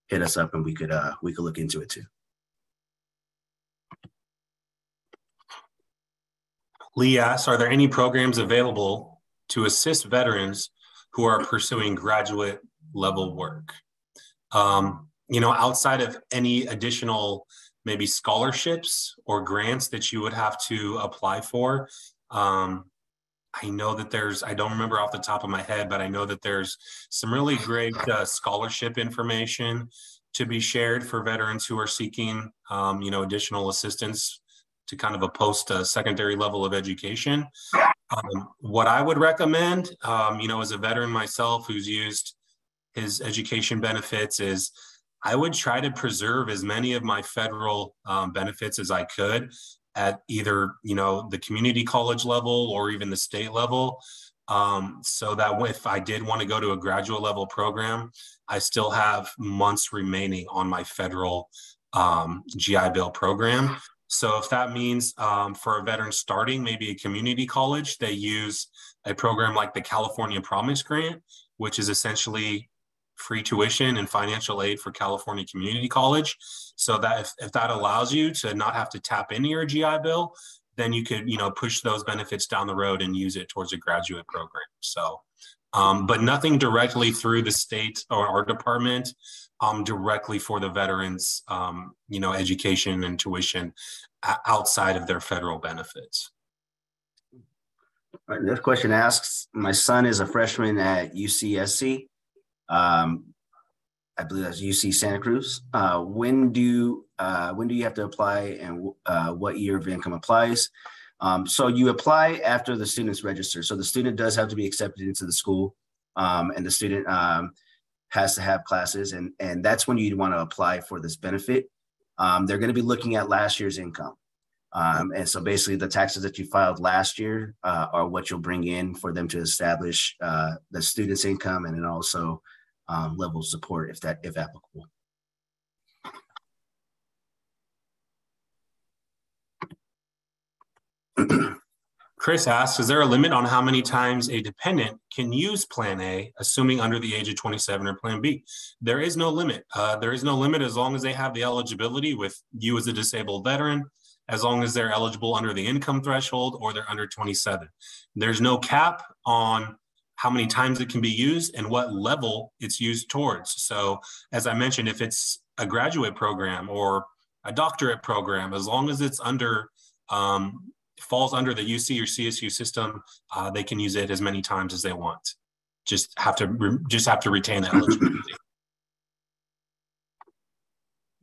hit us up and we could look into it too. Lee asks, are there any programs available to assist veterans who are pursuing graduate level work? Outside of any additional maybe scholarships or grants that you would have to apply for, I know that I don't remember off the top of my head, but I know that there's some really great scholarship information to be shared for veterans who are seeking, additional assistance to kind of a post-secondary level of education. What I would recommend, as a veteran myself who's used his education benefits, is I would try to preserve as many of my federal benefits as I could at either, the community college level or even the state level, so that if I did want to go to a graduate level program, I still have months remaining on my federal GI Bill program. So if that means for a veteran starting maybe a community college, they use a program like the California Promise Grant, which is essentially free tuition and financial aid for California Community College. So that if that allows you to not have to tap into your GI Bill, then you could, push those benefits down the road and use it towards a graduate program. So, but nothing directly through the state or our department, directly for the veterans, education and tuition outside of their federal benefits. All right, this question asks, my son is a freshman at UCSC. I believe that's UC Santa Cruz. When do you have to apply, and what year of income applies? So you apply after the student's registered. So the student does have to be accepted into the school, and the student has to have classes, and that's when you want to apply for this benefit. They're going to be looking at last year's income. And so basically the taxes that you filed last year are what you'll bring in for them to establish the student's income, and then also level of support if applicable. Chris asks, is there a limit on how many times a dependent can use Plan A, assuming under the age of 27, or Plan B? There is no limit. There is no limit as long as they have the eligibility with you as a disabled veteran, as long as they're eligible under the income threshold or they're under 27. There's no cap on how many times it can be used and what level it's used towards. So as I mentioned, if it's a graduate program or a doctorate program, as long as it's under, falls under the UC or CSU system, they can use it as many times as they want. Just have to retain that eligibility.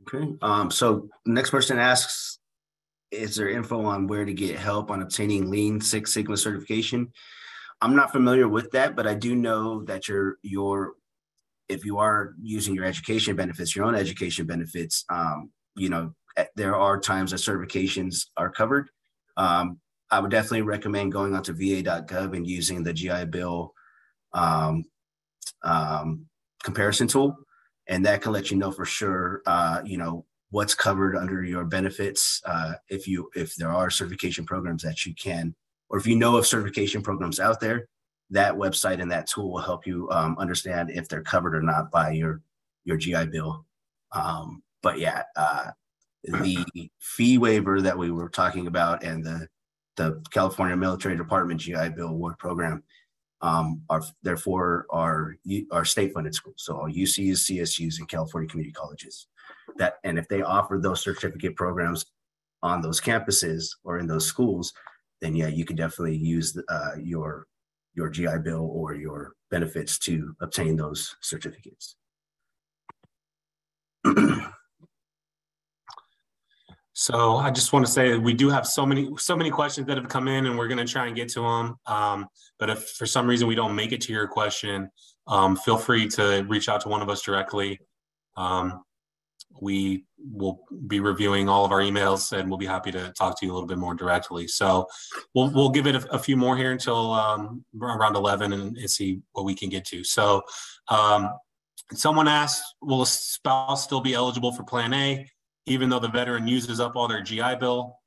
Okay. So next person asks, is there info on where to get help on obtaining Lean Six Sigma certification? I'm not familiar with that, but I do know that if you are using your education benefits, your own education benefits, there are times that certifications are covered. I would definitely recommend going onto va.gov and using the GI Bill comparison tool, and that can let you know for sure, what's covered under your benefits. If there are certification programs that you can, or if you know of certification programs out there, that website and that tool will help you understand if they're covered or not by your GI Bill. But yeah, the fee waiver that we were talking about and the California Military Department GI Bill award program are therefore our state-funded schools. So all UCs, CSUs, and California community colleges. And if they offer those certificate programs on those campuses or in those schools, then yeah, you can definitely use your GI Bill or your benefits to obtain those certificates. So I just want to say that we do have so many questions that have come in, and we're going to try and get to them. But if for some reason we don't make it to your question, feel free to reach out to one of us directly. We will be reviewing all of our emails, and we'll be happy to talk to you a little bit more directly. So we'll give it a few more here until around 11 and see what we can get to. So Someone asked, will a spouse still be eligible for Plan A, even though the veteran uses up all their GI Bill?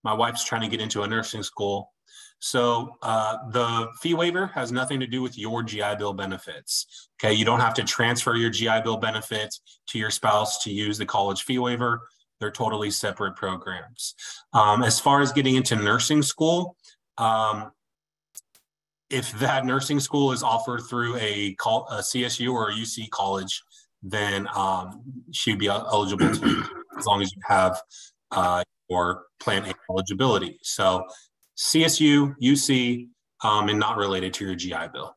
My wife's trying to get into a nursing school. So the fee waiver has nothing to do with your GI Bill benefits. Okay, you don't have to transfer your GI Bill benefits to your spouse to use the college fee waiver. They're totally separate programs. As far as getting into nursing school, if that nursing school is offered through a CSU or a UC college, then she'd be eligible to, as long as you have your Plan A eligibility. So CSU, UC, and not related to your GI Bill.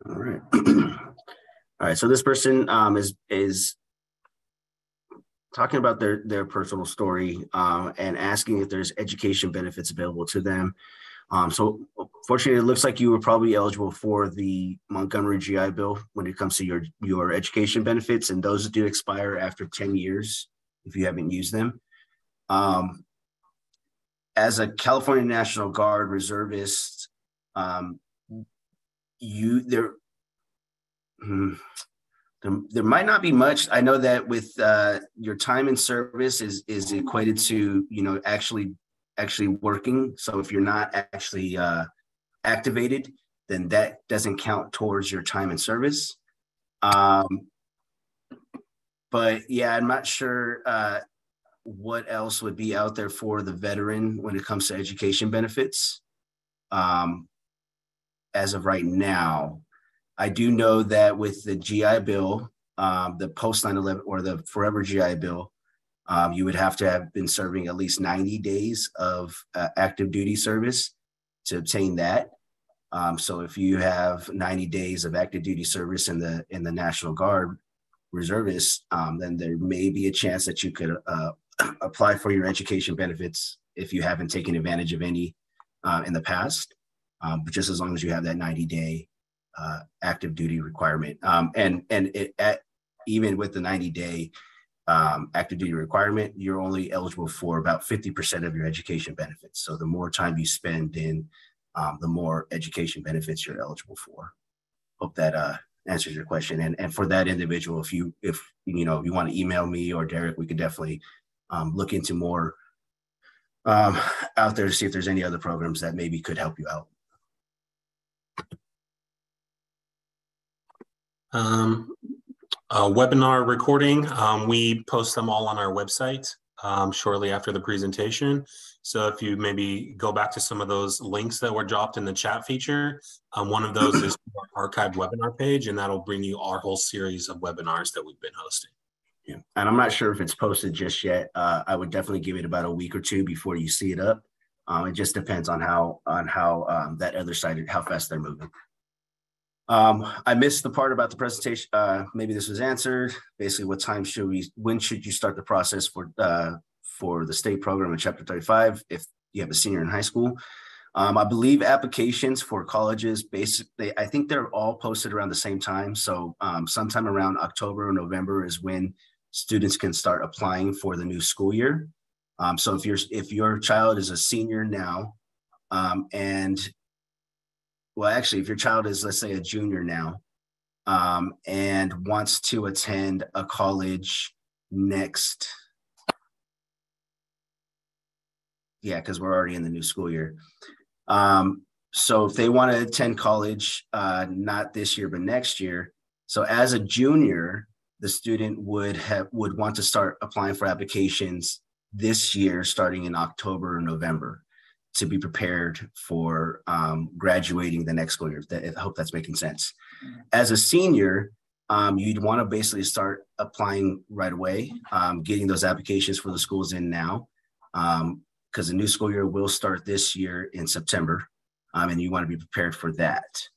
All right. All right. So this person is talking about their personal story and asking if there's education benefits available to them. So fortunately, it looks like you were probably eligible for the Montgomery GI Bill when it comes to your education benefits, and those do expire after 10 years if you haven't used them. As a California National Guard reservist, there might not be much. I know that with your time in service is equated to, actually working. So if you're not actually activated, then that doesn't count towards your time in service. But yeah, I'm not sure what else would be out there for the veteran when it comes to education benefits. As of right now, I do know that with the GI Bill, the post 9/11 or the forever GI Bill, you would have to have been serving at least 90 days of active duty service to obtain that. So if you have 90 days of active duty service in the National Guard reservists, then there may be a chance that you could apply for your education benefits if you haven't taken advantage of any in the past, but just as long as you have that 90-day active duty requirement. Even with the 90-day active duty requirement, you're only eligible for about 50% of your education benefits. So the more time you spend in, the more education benefits you're eligible for. Hope that answers your question. And for that individual, if you want to email me or Derek, we could definitely look into more out there to see if there's any other programs that maybe could help you out. Webinar recording, we post them all on our website shortly after the presentation. So if you maybe go back to some of those links that were dropped in the chat feature, one of those is our archived webinar page, and that'll bring you our whole series of webinars that we've been hosting. Yeah, and I'm not sure if it's posted just yet. I would definitely give it about a week or two before you see it up. It just depends on how that other side, how fast they're moving. I missed the part about the presentation. Maybe this was answered. Basically, when should you start the process for the state program in Chapter 35 if you have a senior in high school? I believe applications for colleges, basically, I think they're all posted around the same time. So sometime around October or November is when students can start applying for the new school year. So if your child is a senior now, if your child is, let's say, a junior now, and wants to attend a college next, because we're already in the new school year. So if they want to attend college, not this year, but next year. So as a junior, the student would want to start applying for applications this year, starting in October or November, to be prepared for graduating the next school year. I hope that's making sense. As a senior, you'd want to basically start applying right away, getting those applications for the schools in now, because the new school year will start this year in September, and you want to be prepared for that.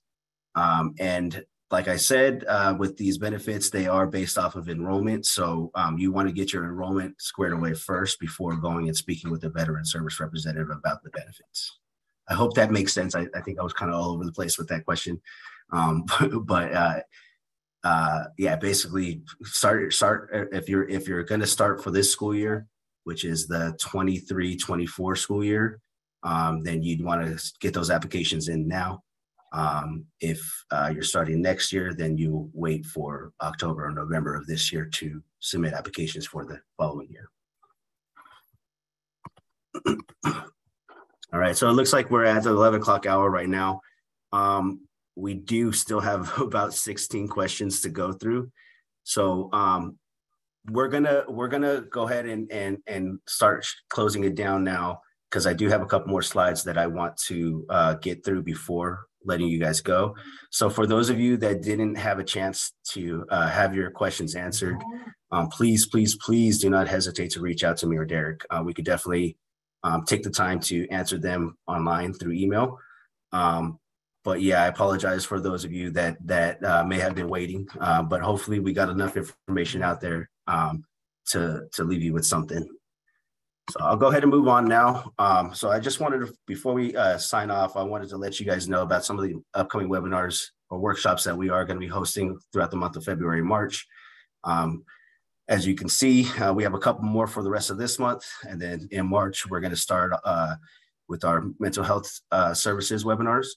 And like I said, with these benefits, they are based off of enrollment. So you want to get your enrollment squared away first before going and speaking with the veteran service representative about the benefits. I hope that makes sense. I think I was kind of all over the place with that question. Basically start if you're going to start for this school year, which is the 23-24 school year, then you'd want to get those applications in now. If you're starting next year, then you wait for October or November of this year to submit applications for the following year. All right, so it looks like we're at the 11 o'clock hour right now. We do still have about 16 questions to go through. So we're gonna go ahead and start closing it down now, because I do have a couple more slides that I want to get through before letting you guys go. So for those of you that didn't have a chance to have your questions answered, please do not hesitate to reach out to me or Derek. We could definitely take the time to answer them online through email. But yeah, I apologize for those of you that may have been waiting, but hopefully we got enough information out there to leave you with something. So I'll go ahead and move on now. So I just wanted to, before we sign off, I wanted to let you guys know about some of the upcoming webinars or workshops that we are going to be hosting throughout the month of February and March. As you can see, we have a couple more for the rest of this month. And then in March, we're going to start with our mental health services webinars.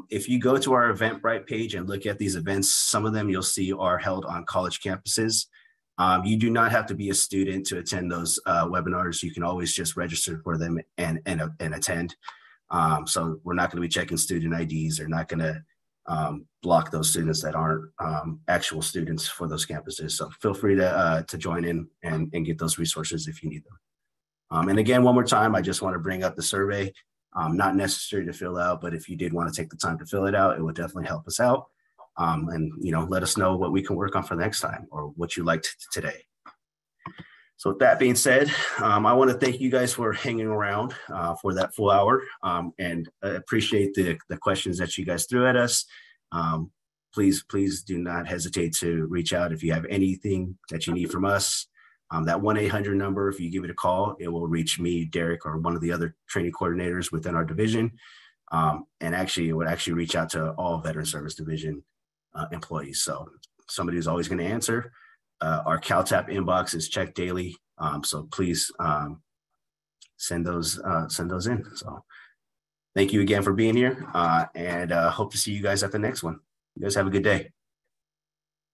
If you go to our Eventbrite page and look at these events, some of them you'll see are held on college campuses. You do not have to be a student to attend those webinars. You can always just register for them and attend. So we're not going to be checking student IDs. Or not going to block those students that aren't actual students for those campuses. So feel free to join in and get those resources if you need them. And again, one more time, I just want to bring up the survey. Not necessary to fill out, but if you did want to take the time to fill it out, it would definitely help us out. And let us know what we can work on for next time or what you liked today. So with that being said, I want to thank you guys for hanging around for that full hour, and I appreciate the questions that you guys threw at us. Please do not hesitate to reach out if you have anything that you need from us. That 1-800 number, if you give it a call, it will reach me, Derek, or one of the other training coordinators within our division. And actually, it would actually reach out to all Veteran Service Division employees. So somebody who's always going to answer. Our CalTAP inbox is checked daily. So please send those in. So thank you again for being here, and hope to see you guys at the next one. You guys have a good day.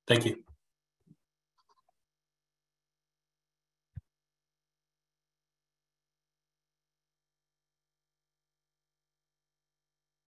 Thank you.